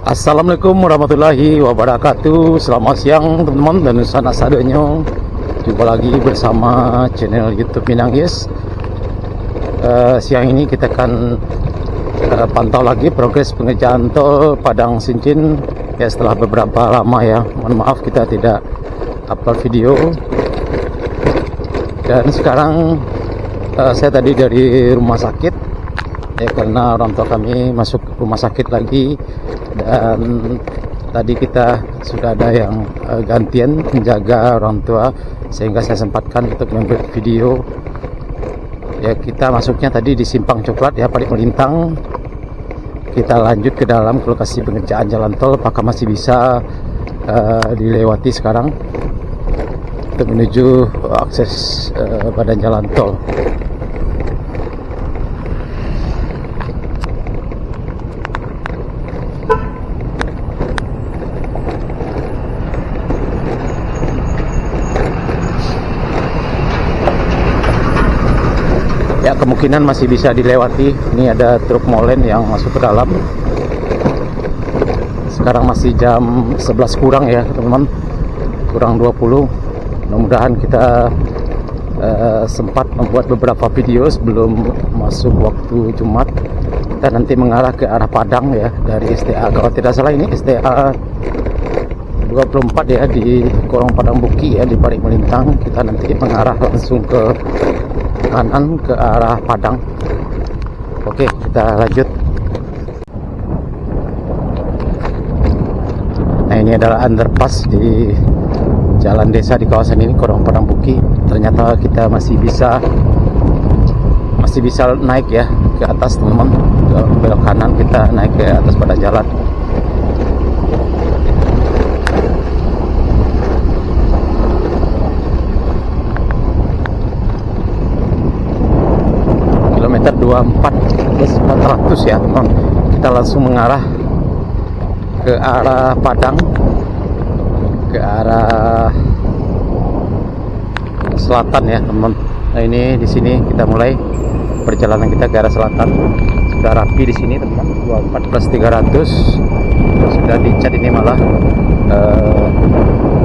Assalamualaikum warahmatullahi wabarakatuh. Selamat siang teman-teman dan sana sadanya. Jumpa lagi bersama channel YouTube Minanggis. Siang ini kita akan pantau lagi progres pengerjaan tol Padang Sincin ya, setelah beberapa lama ya. Mohon maaf kita tidak upload video. Dan sekarang saya tadi dari rumah sakit ya, karena orang tua kami masuk rumah sakit lagi. Dan tadi kita sudah ada yang gantian menjaga orang tua, sehingga saya sempatkan untuk membuat video ya. Kita masuknya tadi di Simpang Coklat ya, Parit Melintang. Kita lanjut ke dalam ke lokasi pengerjaan jalan tol, apakah masih bisa dilewati sekarang untuk menuju akses badan jalan tol. Ya, kemungkinan masih bisa dilewati. Ini ada truk molen yang masuk ke dalam. Sekarang masih jam 11 kurang ya teman-teman, kurang 20. Mudah-mudahan kita sempat membuat beberapa video sebelum masuk waktu Jumat. Kita nanti mengarah ke arah Padang ya, dari STA, kalau tidak salah ini STA 24 ya, di Kolong Padang Buki ya, di Parit Melintang. Kita nanti mengarah langsung ke kanan ke arah Padang. Oke, kita lanjut. Nah, ini adalah underpass di jalan desa di kawasan ini, Kolong Padang Buki. Ternyata kita masih bisa naik ya ke atas teman-teman. Belok kanan kita naik ke atas pada jalan. Kilometer 24+400 ya teman. Kita langsung mengarah ke arah Padang, ke arah selatan ya teman. Nah, ini di sini kita mulai perjalanan kita ke arah selatan. Sudah rapi di sini teman, 24+300. Sudah dicat ini malah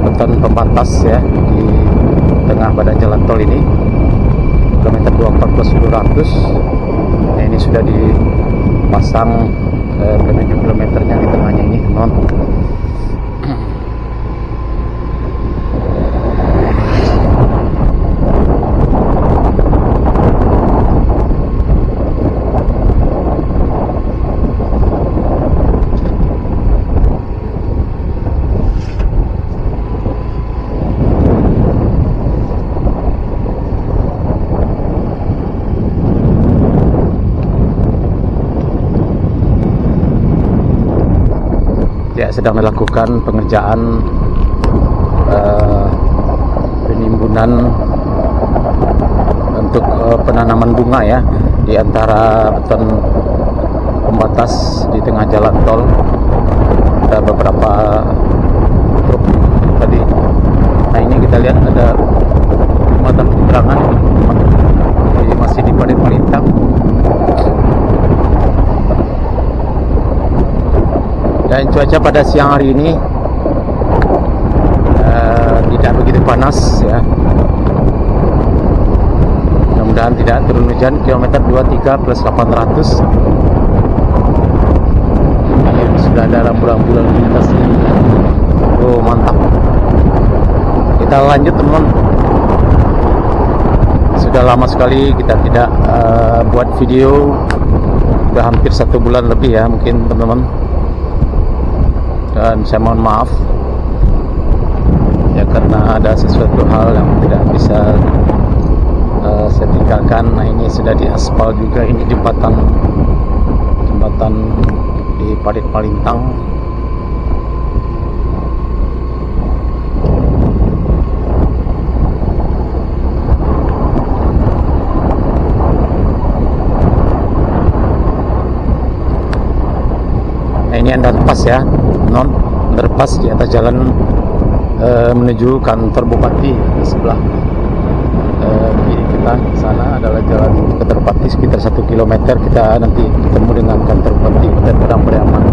beton pembatas ya di tengah badan jalan tol ini. Kilometer 24+700. Nah, ini sudah dipasang penunjuk kilometernya di tengahnya ini teman. Ya, sedang melakukan pengerjaan penimbunan untuk penanaman bunga ya di antara beton pembatas di tengah jalan tol. Ada beberapa truk tadi. Nah, ini kita lihat ada jembatan penyeberangan masih di Parit Melintang. Dan cuaca pada siang hari ini tidak begitu panas ya. Mudah-mudahan tidak turun hujan. Kilometer 23+800. Ini sudah ada rambu-rambu lalu lintas. Oh, mantap. Kita lanjut teman. Sudah lama sekali kita tidak buat video. Sudah hampir 1 bulan lebih ya mungkin teman-teman. Dan saya mohon maaf ya, karena ada sesuatu hal yang tidak bisa saya tinggalkan. Nah, ini sudah diaspal juga, ini jembatan di Parit Melintang. Nah, ini underpass ya, underpass di atas jalan menuju kantor bupati. Di sebelah kiri kita sana adalah jalan kantor bupati, sekitar 1 km kita nanti ketemu dengan kantor bupati. Kita Padang Priaman.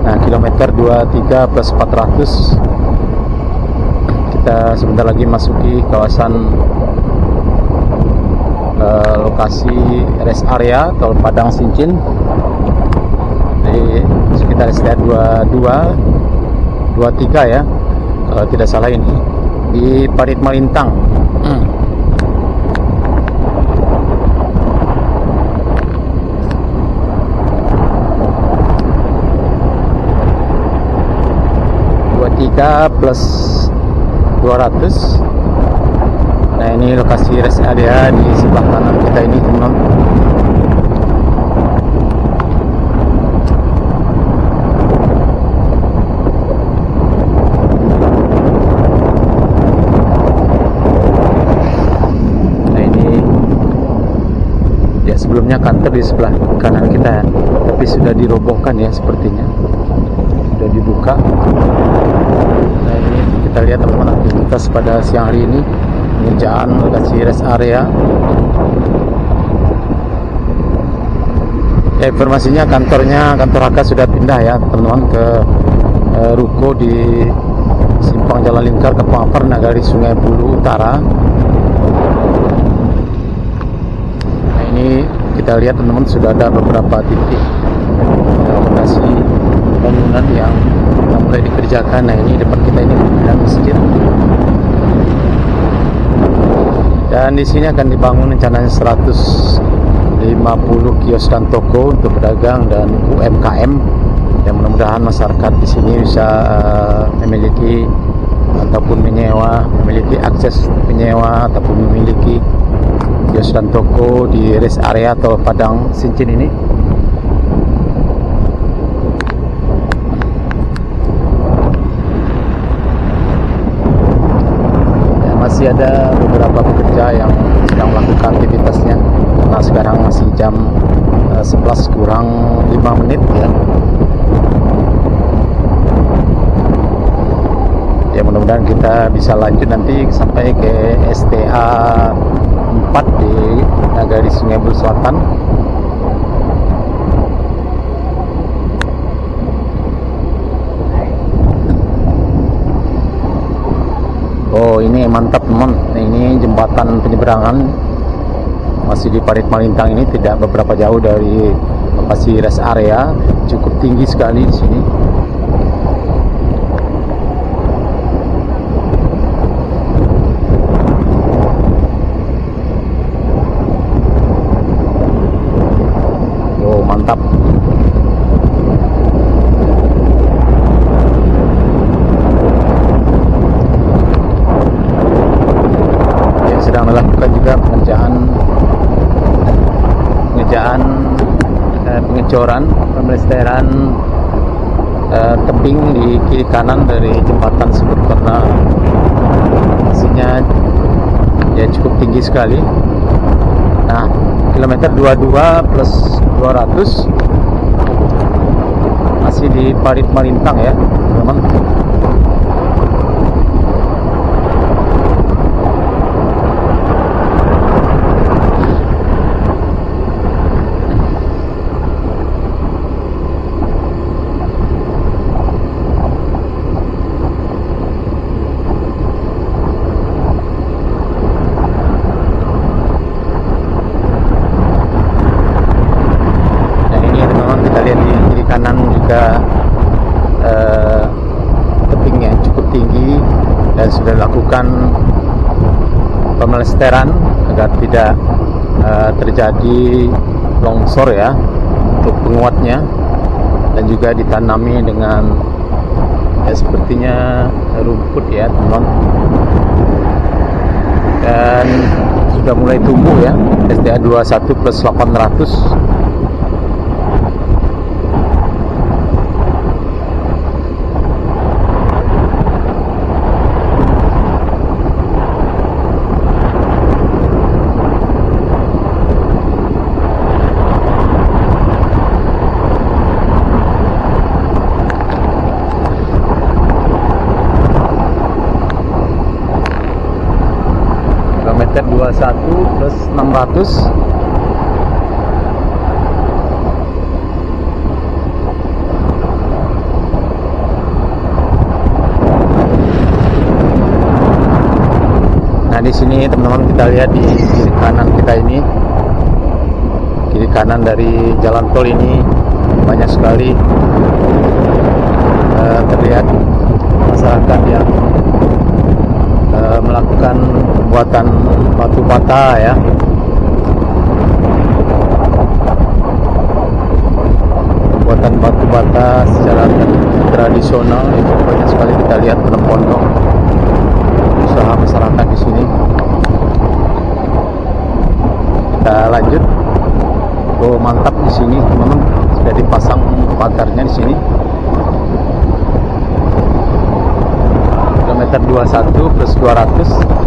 Nah, kilometer 23 plus 400 kita sebentar lagi masuki kawasan lokasi rest area tol Padang Sincin di sekitar STA 23 ya, kalau tidak salah ini di Parit Malintang. Plus 200. Nah, ini lokasi rest area di sebelah kanan kita ini, teman-teman. Nah, ini ya, sebelumnya kantor di sebelah kanan kita ya, tapi sudah dirobohkan ya, sepertinya sudah dibuka. Nah, ini kita lihat teman-teman aktivitas pada siang hari ini, pengerjaan lokasi rest area. Ya, informasinya kantor HK sudah pindah ya teman-teman ke ruko di simpang Jalan Lingkar Kepang Aper, Nagari Sungai Bulu Utara. Nah, ini kita lihat teman-teman sudah ada beberapa titik lokasi bangunan yang mulai dikerjakan. Nah, ini depan kita ini adalah masjid, dan di sini akan dibangun rencananya 150 kios dan toko untuk pedagang dan UMKM, yang mudah-mudahan masyarakat di sini bisa memiliki ataupun memiliki akses menyewa ataupun memiliki kios dan toko di rest area tol Padang Sincin ini. Masih ada beberapa pekerja yang sedang melakukan aktivitasnya, karena sekarang masih jam 11 kurang 5 menit ya. Ya, mudah-mudahan kita bisa lanjut nanti sampai ke STA 4 di Nagari Sungai Bulu Selatan. Oh, ini mantap teman. Nah, ini jembatan penyeberangan masih di Parit Malintang ini, tidak beberapa jauh dari lokasi rest area, cukup tinggi sekali di sini. Oh, mantap. Melakukan juga pengecoran, pemelisteran tebing di kiri kanan dari jembatan tersebut, karena hasilnya ya cukup tinggi sekali. Nah, kilometer 22 plus 200 masih di Parit Malintang ya teman-teman. Kanan juga tebing yang cukup tinggi, dan sudah dilakukan pemelesteran agar tidak terjadi longsor ya, untuk penguatnya, dan juga ditanami dengan ya, sepertinya rumput ya teman-teman, dan sudah mulai tumbuh ya. STA 21 plus 800. Kilometer 21 plus 600. di sini teman-teman kita lihat di kiri kanan kita ini, kiri kanan dari jalan tol ini banyak sekali terlihat masyarakat yang melakukan pembuatan batu bata ya. Pembuatan batu bata secara tradisional itu banyak sekali kita lihat pondok usaha masyarakat di sini. Kita lanjut. Oh, mantap di sini teman-teman, sudah dipasang pagarnya di sini. Kilometer 21 plus 200.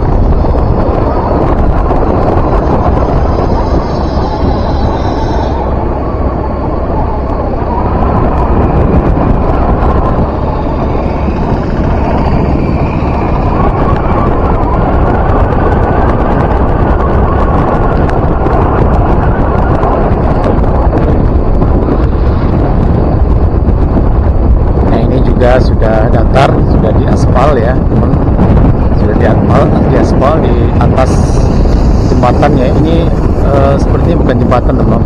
Sudah datar, sudah diaspal ya teman, sudah diaspal di atas jembatannya ini. Sepertinya bukan jembatan teman,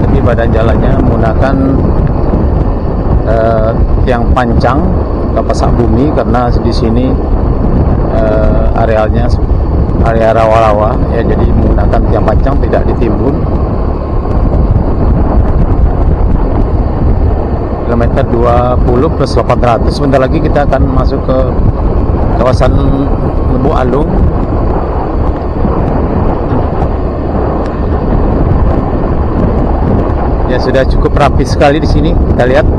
tapi badan jalannya menggunakan tiang pancang kapasak bumi, karena di sini arealnya area rawa-rawa ya, jadi menggunakan tiang pancang, tidak ditimbun. Kilometer 20 plus 800. Sebentar lagi kita akan masuk ke kawasan Lubuk Alung. Ya, sudah cukup rapi sekali di sini, kita lihat.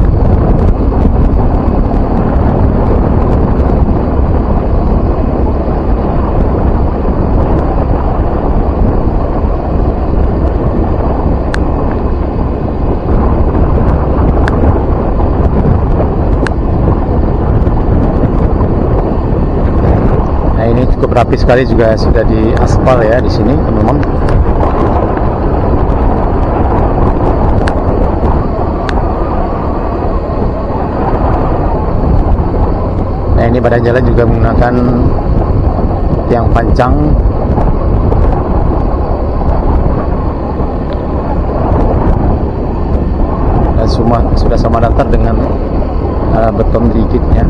Ini cukup rapi sekali, juga sudah diaspal ya di sini teman-teman. Nah, ini badan jalan juga menggunakan tiang pancang. Dan sudah sama datar dengan beton rigidnya.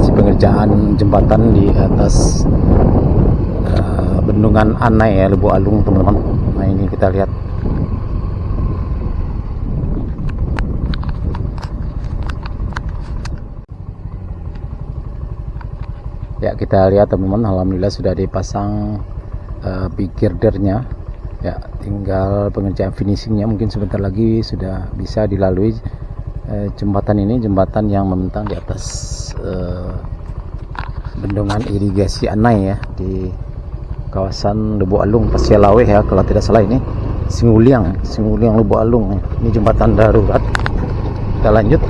Pengerjaan jembatan di atas bendungan Anai ya, Lubuk Alung teman-teman. Nah, ini kita lihat. Ya, kita lihat teman-teman, alhamdulillah sudah dipasang big girdernya ya, tinggal pengerjaan finishingnya. Mungkin sebentar lagi sudah bisa dilalui jembatan ini, jembatan yang membentang di atas bendungan irigasi Anai ya, di kawasan Lubuk Alung Pasialawe ya, kalau tidak salah. Ini Singuliang Lubuk Alung. Ini jembatan darurat. Kita lanjut.